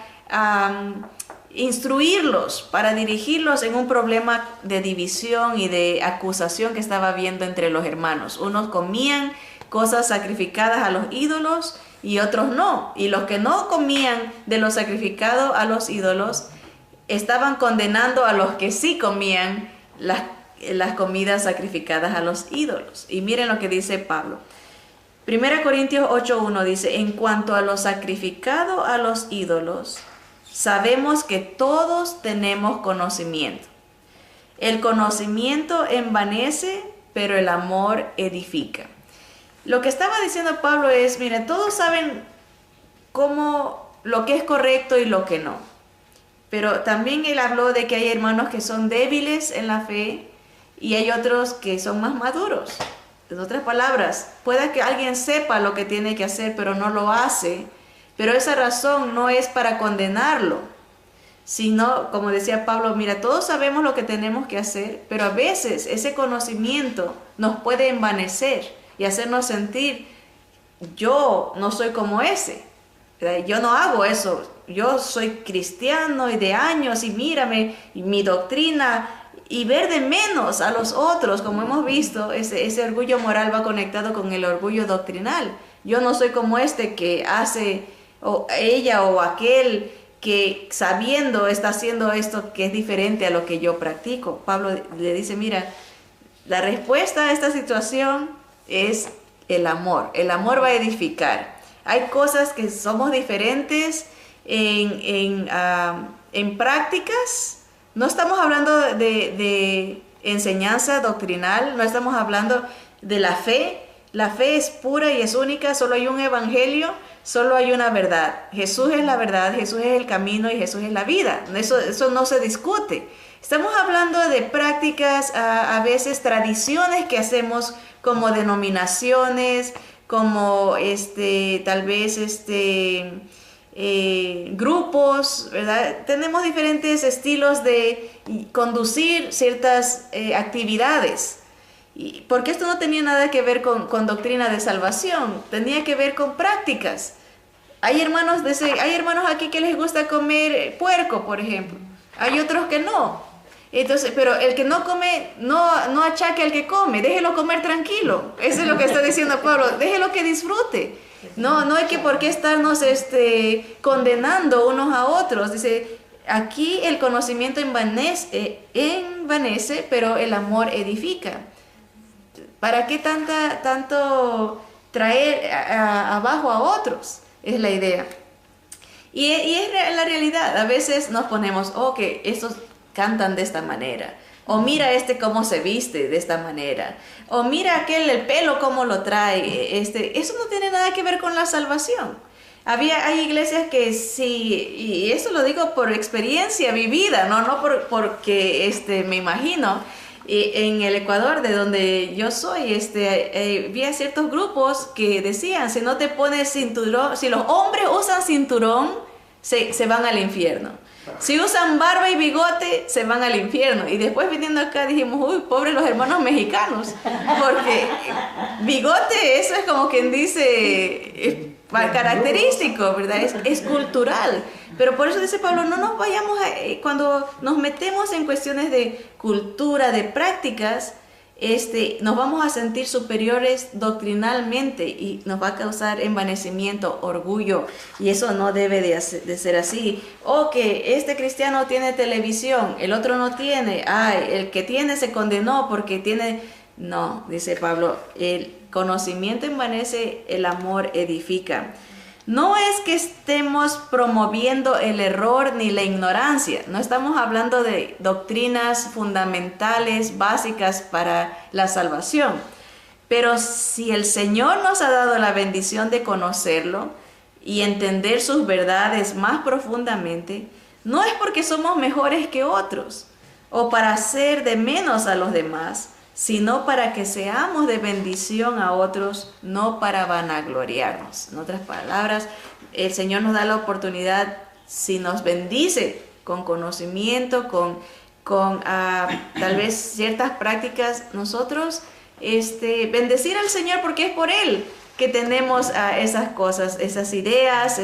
instruirlos, para dirigirlos en un problema de división y de acusación que estaba habiendo entre los hermanos. Unos comían cosas sacrificadas a los ídolos y otros no. Y los que no comían de lo sacrificado a los ídolos estaban condenando a los que sí comían las comidas sacrificadas a los ídolos. Y miren lo que dice Pablo. 1 Corintios 8:1 dice: en cuanto a lo sacrificado a los ídolos, sabemos que todos tenemos conocimiento. El conocimiento envanece, pero el amor edifica. Lo que estaba diciendo Pablo es, miren, todos saben lo que es correcto y lo que no. Pero también él habló de que hay hermanos que son débiles en la fe y hay otros que son más maduros. En otras palabras, puede que alguien sepa lo que tiene que hacer, pero no lo hace. Pero esa razón no es para condenarlo, sino, como decía Pablo, mira, todos sabemos lo que tenemos que hacer, pero a veces ese conocimiento nos puede envanecer y hacernos sentir, yo no soy como ese, ¿verdad? Yo no hago eso, yo soy cristiano y de años y mírame, y mi doctrina, y ver de menos a los otros, como hemos visto, ese orgullo moral va conectado con el orgullo doctrinal. Yo no soy como este que hace, o ella o aquel que sabiendo está haciendo esto que es diferente a lo que yo practico. Pablo le dice, mira, la respuesta a esta situación es el amor. El amor va a edificar. Hay cosas que somos diferentes en prácticas. No estamos hablando de enseñanza doctrinal, no estamos hablando de la fe. La fe es pura y es única, solo hay un evangelio, solo hay una verdad. Jesús es la verdad, Jesús es el camino y Jesús es la vida. Eso no se discute. Estamos hablando de prácticas, a veces tradiciones que hacemos como denominaciones, como tal vez grupos, ¿verdad? Tenemos diferentes estilos de conducir ciertas actividades. Porque esto no tenía nada que ver con doctrina de salvación, tenía que ver con prácticas. Hay hermanos aquí que les gusta comer puerco, por ejemplo. Hay otros que no. Entonces, pero el que no come, no achaque al que come, déjelo comer tranquilo. Eso es lo que está diciendo Pablo, déjelo que disfrute. No hay que por qué estarnos condenando unos a otros. Dice, aquí el conocimiento envanece, pero el amor edifica. ¿Para qué tanto traer abajo a otros? Es la idea. Y es la realidad. A veces nos ponemos, oh, que estos cantan de esta manera. O mira cómo se viste de esta manera. O mira aquel el pelo cómo lo trae. Eso no tiene nada que ver con la salvación. Hay iglesias que sí, y eso lo digo por experiencia vivida, no porque me imagino. En el Ecuador, de donde yo soy, había ciertos grupos que decían, si no te pones cinturón, si los hombres usan cinturón, se van al infierno. Si usan barba y bigote, se van al infierno. Y después viniendo acá dijimos, uy, pobres los hermanos mexicanos, porque bigote, eso es como quien dice, característico, ¿verdad? Es cultural. Pero por eso dice Pablo, no nos vayamos cuando nos metemos en cuestiones de cultura, de prácticas, nos vamos a sentir superiores doctrinalmente y nos va a causar envanecimiento, orgullo, y eso no debe de ser así. O que este cristiano tiene televisión, el otro no tiene, el que tiene se condenó porque tiene... No, dice Pablo, el conocimiento envanece, el amor edifica. No es que estemos promoviendo el error ni la ignorancia, no estamos hablando de doctrinas fundamentales, básicas para la salvación, pero si el Señor nos ha dado la bendición de conocerlo y entender sus verdades más profundamente, no es porque somos mejores que otros o para hacer de menos a los demás, sino para que seamos de bendición a otros, no para vanagloriarnos. En otras palabras, el Señor nos da la oportunidad, si nos bendice con conocimiento, con tal vez ciertas prácticas, nosotros bendecir al Señor, porque es por Él que tenemos esas cosas, esas ideas,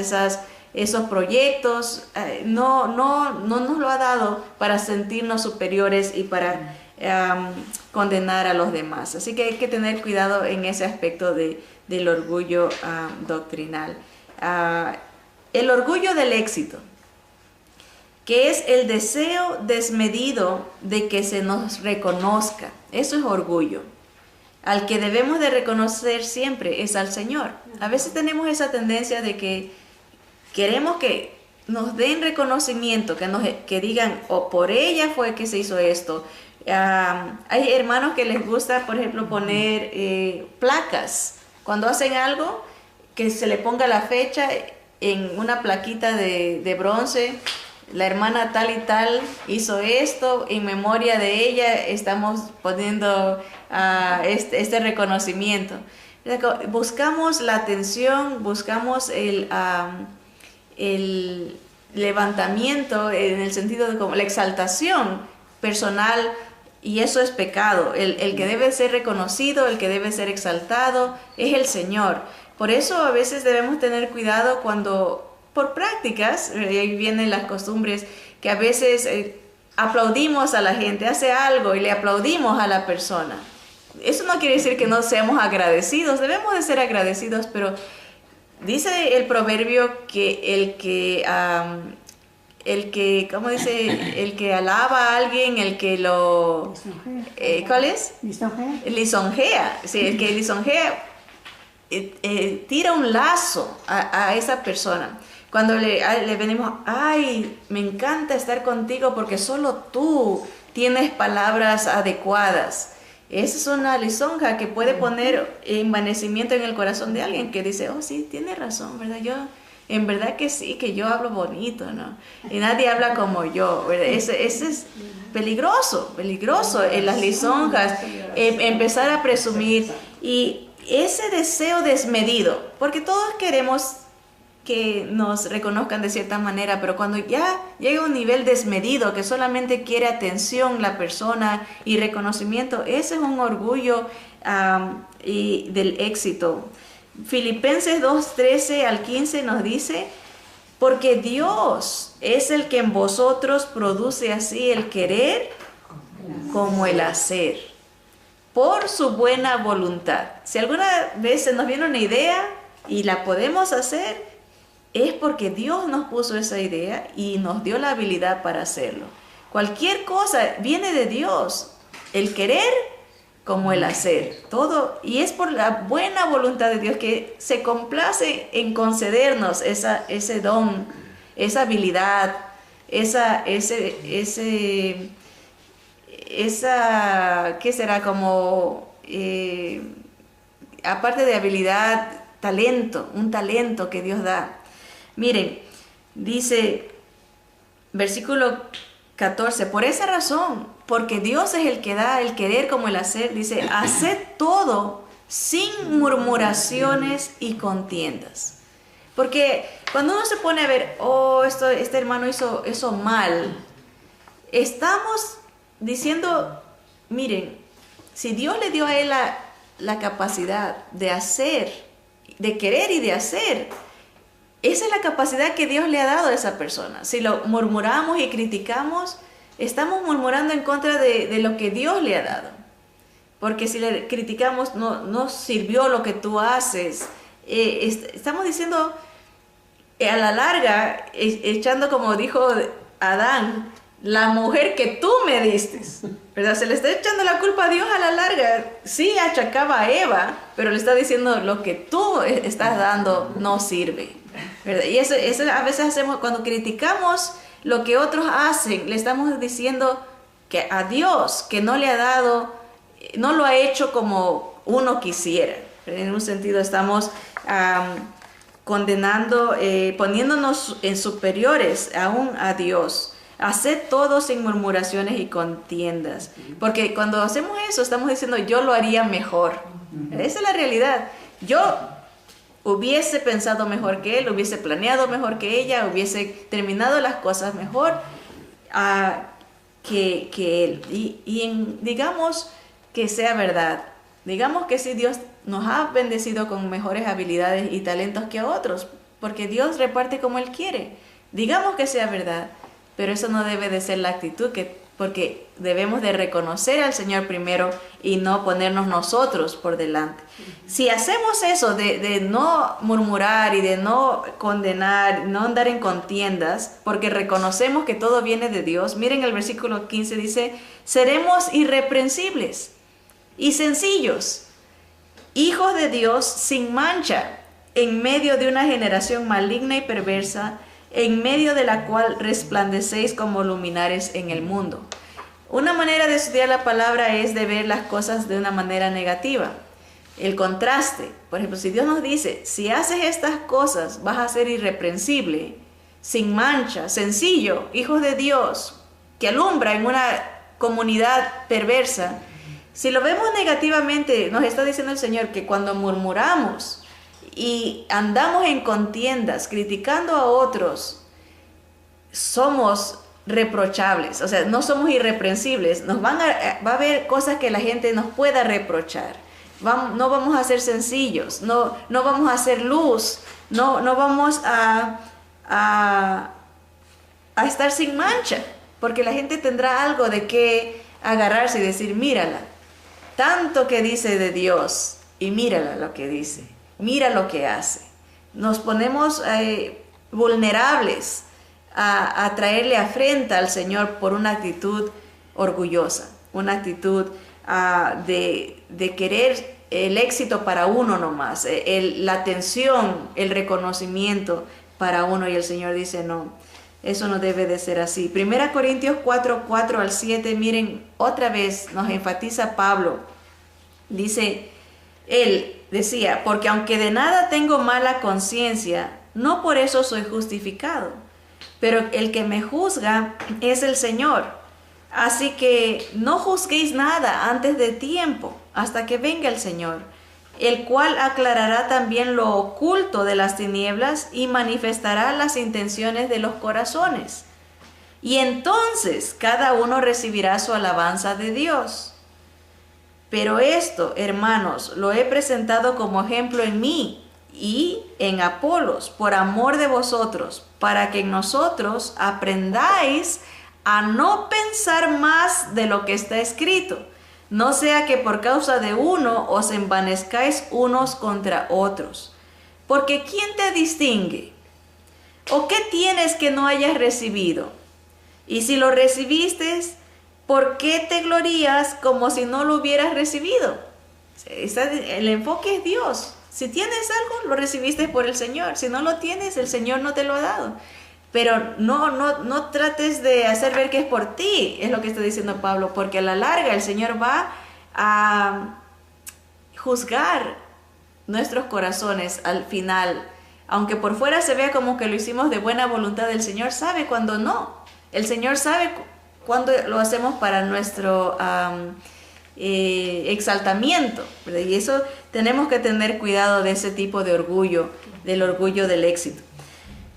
esos proyectos. No nos lo ha dado para sentirnos superiores y para condenar a los demás. Así que hay que tener cuidado en ese aspecto del orgullo doctrinal. El orgullo del éxito, que es el deseo desmedido de que se nos reconozca. Eso es orgullo. Al que debemos de reconocer siempre es al Señor. A veces tenemos esa tendencia de que queremos que nos den reconocimiento, que digan, por ella fue que se hizo esto. Hay hermanos que les gusta, por ejemplo, poner placas. Cuando hacen algo, que se le ponga la fecha en una plaquita de bronce. La hermana tal y tal hizo esto, en memoria de ella estamos poniendo este reconocimiento. Buscamos la atención, buscamos el levantamiento en el sentido de como la exaltación personal, y eso es pecado. El que debe ser reconocido, el que debe ser exaltado es el Señor. Por eso a veces debemos tener cuidado cuando, por prácticas, ahí vienen las costumbres, que a veces aplaudimos a la gente, hace algo y le aplaudimos a la persona. Eso no quiere decir que no seamos agradecidos, debemos de ser agradecidos, pero dice el proverbio que ¿cómo dice? El que alaba a alguien, el que lo... ¿cuál es? Lisonjea. Lisonjea. Sí, el que lisonjea tira un lazo a esa persona. Cuando le venimos, ay, me encanta estar contigo porque solo tú tienes palabras adecuadas. Esa es una lisonja que puede poner envanecimiento en el corazón de alguien que dice, oh sí, tiene razón, ¿verdad? En verdad que sí, que yo hablo bonito, ¿no? Y nadie habla como yo, ¿verdad? Ese es peligroso en las lisonjas, empezar a presumir. Y ese deseo desmedido, porque todos queremos que nos reconozcan de cierta manera, pero cuando ya llega a un nivel desmedido, que solamente quiere atención la persona y reconocimiento, ese es un orgullo y del éxito. Filipenses 2:13 al 15 nos dice, porque Dios es el que en vosotros produce así el querer como el hacer, por su buena voluntad. Si alguna vez se nos viene una idea y la podemos hacer, es porque Dios nos puso esa idea y nos dio la habilidad para hacerlo. Cualquier cosa viene de Dios, el querer como el hacer, todo, y es por la buena voluntad de Dios que se complace en concedernos ese don esa habilidad, ¿qué será? Como, aparte de habilidad, talento, un talento que Dios da. Miren, dice, versículo 14, por esa razón, porque Dios es el que da el querer como el hacer, dice, haced todo sin murmuraciones y contiendas. Porque cuando uno se pone a ver, oh, este hermano hizo eso mal, estamos diciendo, miren, si Dios le dio a él la capacidad de hacer, de querer y de hacer, esa es la capacidad que Dios le ha dado a esa persona. Si lo murmuramos y criticamos, estamos murmurando en contra de lo que Dios le ha dado. Porque si le criticamos, no sirvió lo que tú haces. Estamos diciendo, a la larga, echando como dijo Adán, la mujer que tú me diste, ¿verdad? Se le está echando la culpa a Dios a la larga. Sí, achacaba a Eva, pero le está diciendo lo que tú estás dando no sirve, ¿verdad? Y eso a veces hacemos cuando criticamos lo que otros hacen, le estamos diciendo que a Dios, que no le ha dado, no lo ha hecho como uno quisiera. En un sentido estamos condenando, poniéndonos en superiores aún a Dios. Haced todo sin murmuraciones y contiendas. Porque cuando hacemos eso, estamos diciendo, yo lo haría mejor. Esa es la realidad. Yo hubiese pensado mejor que él, hubiese planeado mejor que ella, hubiese terminado las cosas mejor que él. Digamos que sea verdad. Digamos que sí, Dios nos ha bendecido con mejores habilidades y talentos que a otros, porque Dios reparte como Él quiere. Digamos que sea verdad. Pero eso no debe de ser la actitud, porque debemos de reconocer al Señor primero y no ponernos nosotros por delante. Si hacemos eso de no murmurar y de no condenar, no andar en contiendas, porque reconocemos que todo viene de Dios, miren el versículo 15 dice, seremos irreprensibles y sencillos, hijos de Dios sin mancha, en medio de una generación maligna y perversa, en medio de la cual resplandecéis como luminares en el mundo. Una manera de estudiar la palabra es de ver las cosas de una manera negativa. El contraste, por ejemplo, si Dios nos dice, si haces estas cosas vas a ser irreprensible, sin mancha, sencillo, hijos de Dios, que alumbra en una comunidad perversa. Si lo vemos negativamente, nos está diciendo el Señor que cuando murmuramos y andamos en contiendas, criticando a otros, somos reprochables, o sea, no somos irreprensibles. Va a haber cosas que la gente nos pueda reprochar. No vamos a ser sencillos, no vamos a hacer luz, no vamos a estar sin mancha, porque la gente tendrá algo de qué agarrarse y decir, mírala, tanto que dice de Dios y mírala lo que dice. Mira lo que hace. Nos ponemos vulnerables a traerle afrenta al Señor por una actitud orgullosa, una actitud de querer el éxito para uno nomás, la atención, el reconocimiento para uno, y el Señor dice no, eso no debe de ser así. 1 Corintios 4, 4-7, miren, otra vez nos enfatiza Pablo, dice, él decía, porque aunque de nada tengo mala conciencia, no por eso soy justificado, pero el que me juzga es el Señor. Así que no juzguéis nada antes de tiempo, hasta que venga el Señor, el cual aclarará también lo oculto de las tinieblas y manifestará las intenciones de los corazones. Y entonces cada uno recibirá su alabanza de Dios. Pero esto, hermanos, lo he presentado como ejemplo en mí y en Apolos, por amor de vosotros, para que en nosotros aprendáis a no pensar más de lo que está escrito, no sea que por causa de uno os envanezcáis unos contra otros. Porque ¿quién te distingue? ¿O qué tienes que no hayas recibido? Y si lo recibiste, ¿por qué te glorías como si no lo hubieras recibido? El enfoque es Dios. Si tienes algo, lo recibiste por el Señor. Si no lo tienes, el Señor no te lo ha dado. pero no trates de hacer ver que es por ti, es lo que está diciendo Pablo, porque a la larga el Señor va a juzgar nuestros corazones al final. Aunque por fuera se vea como que lo hicimos de buena voluntad, el Señor sabe cuando no. El Señor sabe cuando lo hacemos para nuestro exaltamiento, ¿verdad? Y eso tenemos que tener cuidado de ese tipo de orgullo, del orgullo del éxito.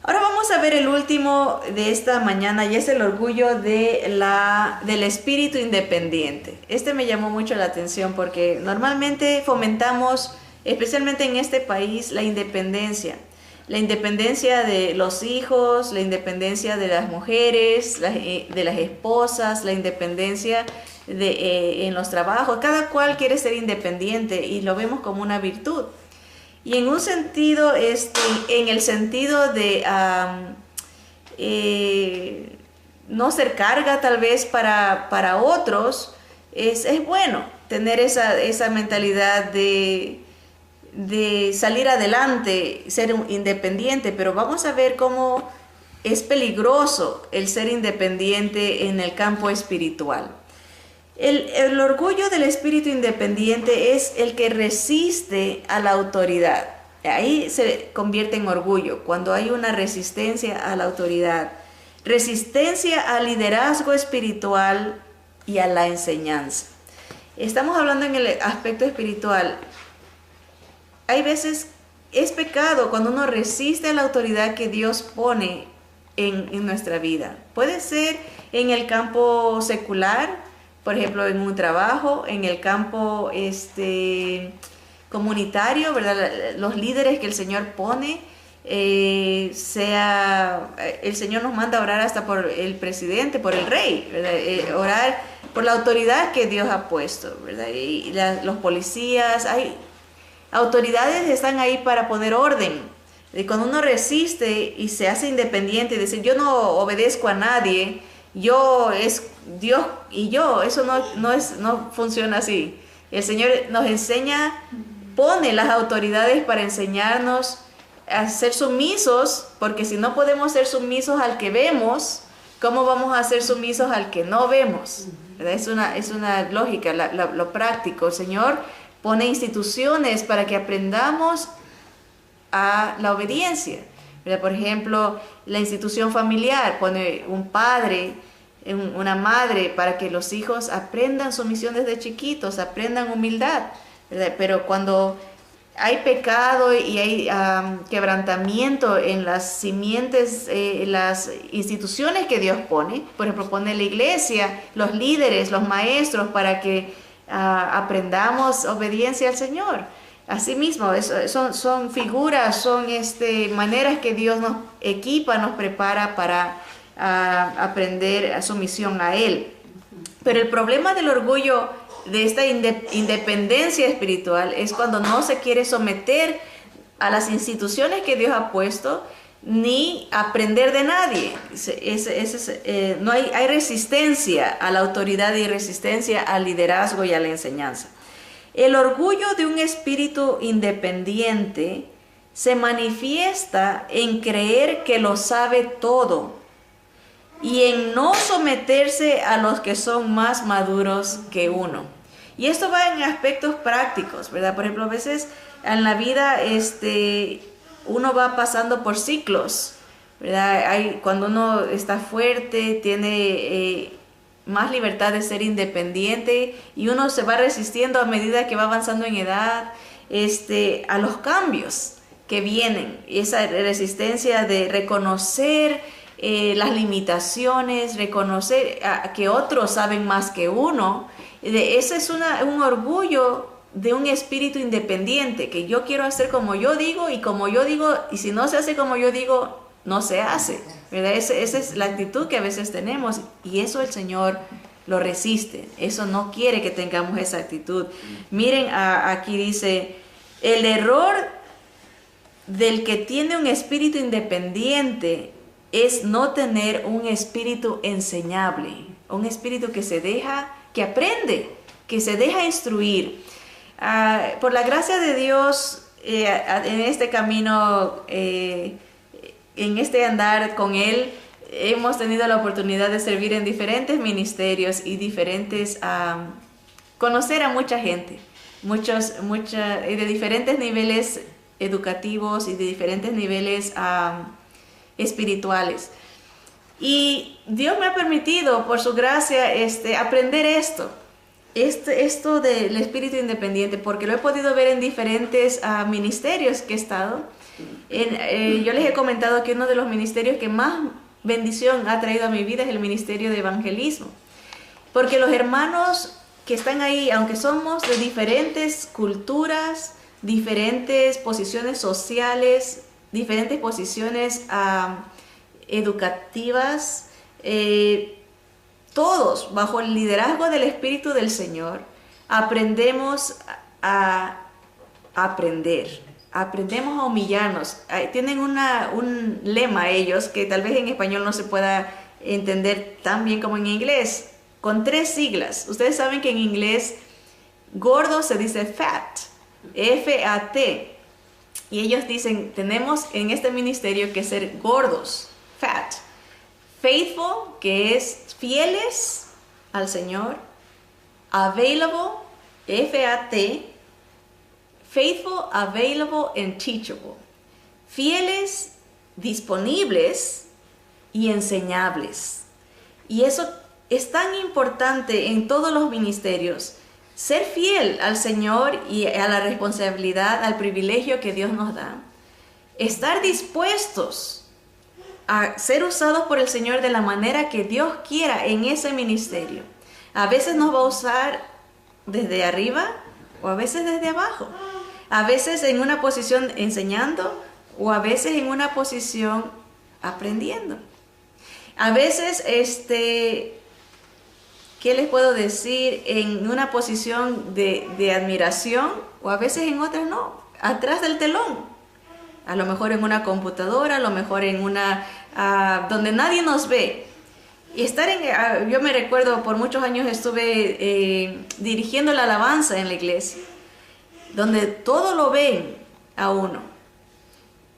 Ahora vamos a ver el último de esta mañana, y es el orgullo del espíritu independiente. Este me llamó mucho la atención porque normalmente fomentamos, especialmente en este país, la independencia de los hijos, la independencia de las mujeres, de las esposas, la independencia en los trabajos. Cada cual quiere ser independiente y lo vemos como una virtud. Y en un sentido, en el sentido de no ser carga tal vez para otros, es bueno tener esa mentalidad de salir adelante, ser independiente, pero vamos a ver cómo es peligroso el ser independiente en el campo espiritual. El orgullo del espíritu independiente es el que resiste a la autoridad. Ahí se convierte en orgullo, cuando hay una resistencia a la autoridad, resistencia al liderazgo espiritual y a la enseñanza. Estamos hablando en el aspecto espiritual. Hay veces es pecado cuando uno resiste a la autoridad que Dios pone en nuestra vida. Puede ser en el campo secular, por ejemplo, en un trabajo, en el campo comunitario, ¿verdad? Los líderes que el Señor pone, el Señor nos manda a orar hasta por el presidente, por el rey, ¿verdad? Orar por la autoridad que Dios ha puesto, ¿verdad? Y los policías, hay autoridades que están ahí para poner orden. Y cuando uno resiste y se hace independiente y dice, yo no obedezco a nadie, yo es Dios y yo, eso no funciona así. El Señor nos enseña, pone las autoridades para enseñarnos a ser sumisos, porque si no podemos ser sumisos al que vemos, ¿cómo vamos a ser sumisos al que no vemos? ¿Verdad? Es una lógica, lo práctico. El Señor pone instituciones para que aprendamos a la obediencia, ¿verdad? Por ejemplo, la institución familiar pone un padre, una madre, para que los hijos aprendan sumisión desde chiquitos, aprendan humildad, ¿verdad? Pero cuando hay pecado y hay quebrantamiento en las simientes, las instituciones que Dios pone, por ejemplo, pone la iglesia, los líderes, los maestros, para que aprendamos obediencia al Señor. Asimismo, son figuras, son maneras que Dios nos equipa, nos prepara para aprender sumisión a Él. Pero el problema del orgullo, de esta independencia espiritual, es cuando no se quiere someter a las instituciones que Dios ha puesto, ni aprender de nadie. No hay resistencia a la autoridad y resistencia al liderazgo y a la enseñanza. El orgullo de un espíritu independiente se manifiesta en creer que lo sabe todo y en no someterse a los que son más maduros que uno. Y esto va en aspectos prácticos, ¿verdad? Por ejemplo, a veces en la vida uno va pasando por ciclos, ¿verdad? Cuando uno está fuerte, tiene más libertad de ser independiente, y uno se va resistiendo a medida que va avanzando en edad a los cambios que vienen. Esa resistencia de reconocer las limitaciones, reconocer que otros saben más que uno. Ese es un orgullo de un espíritu independiente, que yo quiero hacer como yo digo, y si no se hace como yo digo, no se hace, ¿verdad? Esa es la actitud que a veces tenemos, y eso el Señor lo resiste. Eso no quiere que tengamos esa actitud. Miren, aquí dice, el error del que tiene un espíritu independiente es no tener un espíritu enseñable, un espíritu que aprende, que se deja instruir. Por la gracia de Dios, en este camino en este andar con Él hemos tenido la oportunidad de servir en diferentes ministerios y conocer a mucha gente, de diferentes niveles educativos y de diferentes niveles espirituales. Y Dios me ha permitido, por su gracia, aprender esto del espíritu independiente, porque lo he podido ver en diferentes ministerios que he estado. Yo les he comentado que uno de los ministerios que más bendición ha traído a mi vida es el ministerio de evangelismo, porque los hermanos que están ahí, aunque somos de diferentes culturas, diferentes posiciones sociales, diferentes posiciones educativas, todos bajo el liderazgo del Espíritu del Señor, aprendemos a aprender. Aprendemos a humillarnos. Tienen un lema ellos que tal vez en español no se pueda entender tan bien como en inglés, con 3 siglas. Ustedes saben que en inglés gordo se dice fat, F-A-T. Y ellos dicen, tenemos en este ministerio que ser gordos, fat. Faithful, que es fieles al Señor. Available, F-A-T. Faithful, available and teachable. Fieles, disponibles y enseñables. Y eso es tan importante en todos los ministerios. Ser fiel al Señor y a la responsabilidad, al privilegio que Dios nos da. Estar dispuestos a ser usados por el Señor de la manera que Dios quiera en ese ministerio. A veces nos va a usar desde arriba o a veces desde abajo. A veces en una posición enseñando o a veces en una posición aprendiendo. A veces, ¿qué les puedo decir? En una posición de admiración o a veces en otras no, atrás del telón. A lo mejor en una computadora, a lo mejor en una, donde nadie nos ve. Y yo me recuerdo, por muchos años estuve dirigiendo la alabanza en la iglesia, donde todo lo ven a uno,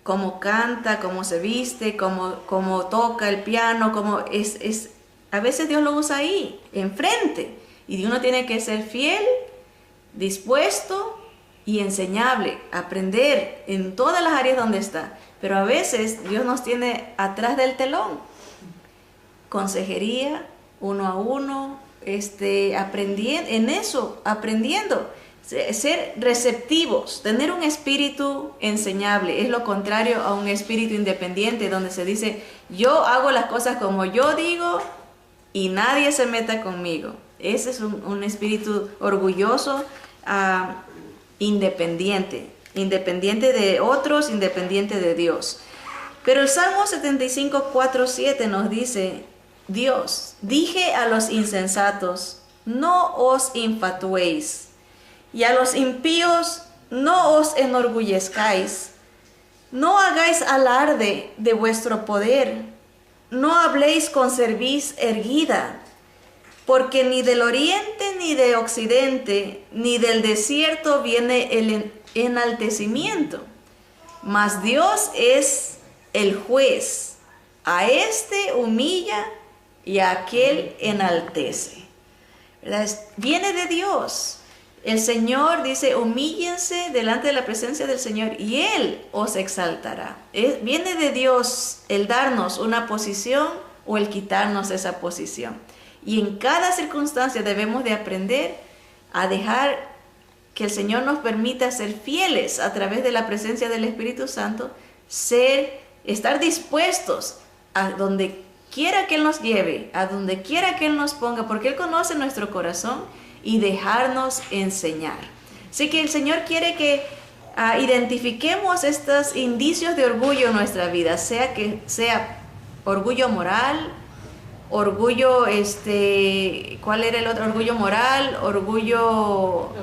cómo canta, cómo se viste, cómo toca el piano, a veces Dios lo usa ahí, enfrente, y uno tiene que ser fiel, dispuesto y enseñable, aprender en todas las áreas donde está, pero a veces Dios nos tiene atrás del telón, consejería, uno a uno, aprendiendo. Ser receptivos, tener un espíritu enseñable, es lo contrario a un espíritu independiente donde se dice, yo hago las cosas como yo digo y nadie se meta conmigo. Ese es un espíritu orgulloso, independiente de otros, independiente de Dios. Pero el Salmo 75, 4, 7 nos dice, Dios, dije a los insensatos, no os infatuéis. Y a los impíos, no os enorgullezcáis, no hagáis alarde de vuestro poder, no habléis con cerviz erguida, porque ni del oriente ni de occidente, ni del desierto viene el enaltecimiento, mas Dios es el juez, a este humilla y a aquel enaltece. ¿Verdad? Viene de Dios. El Señor dice, humíllense delante de la presencia del Señor y Él os exaltará. Viene de Dios el darnos una posición o el quitarnos esa posición. Y en cada circunstancia debemos de aprender a dejar que el Señor nos permita ser fieles a través de la presencia del Espíritu Santo, estar dispuestos a donde quiera que Él nos lleve, a donde quiera que Él nos ponga, porque Él conoce nuestro corazón, y dejarnos enseñar. Así que el Señor quiere que identifiquemos estos indicios de orgullo en nuestra vida, sea orgullo moral, orgullo, ¿cuál era el otro? Orgullo moral, orgullo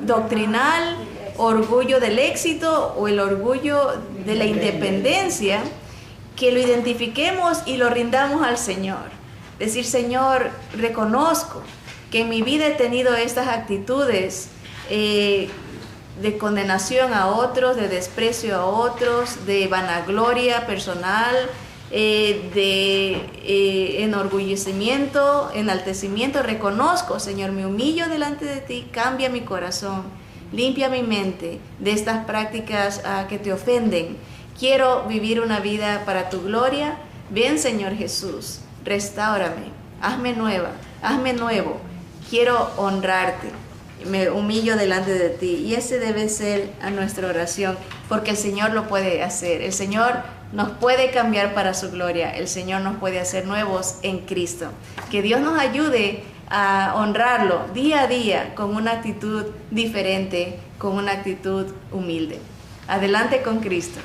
doctrinal, orgullo del éxito o el orgullo de la independencia, que lo identifiquemos y lo rindamos al Señor. Decir, Señor, reconozco que en mi vida he tenido estas actitudes de condenación a otros, de desprecio a otros, de vanagloria personal, de enorgullecimiento, enaltecimiento. Reconozco, Señor, me humillo delante de ti, cambia mi corazón, limpia mi mente de estas prácticas que te ofenden. Quiero vivir una vida para tu gloria. Ven, Señor Jesús, restáurame, hazme nueva, hazme nuevo. Quiero honrarte, me humillo delante de ti. Y ese debe ser a nuestra oración, porque el Señor lo puede hacer. El Señor nos puede cambiar para su gloria. El Señor nos puede hacer nuevos en Cristo. Que Dios nos ayude a honrarlo día a día con una actitud diferente, con una actitud humilde. Adelante con Cristo.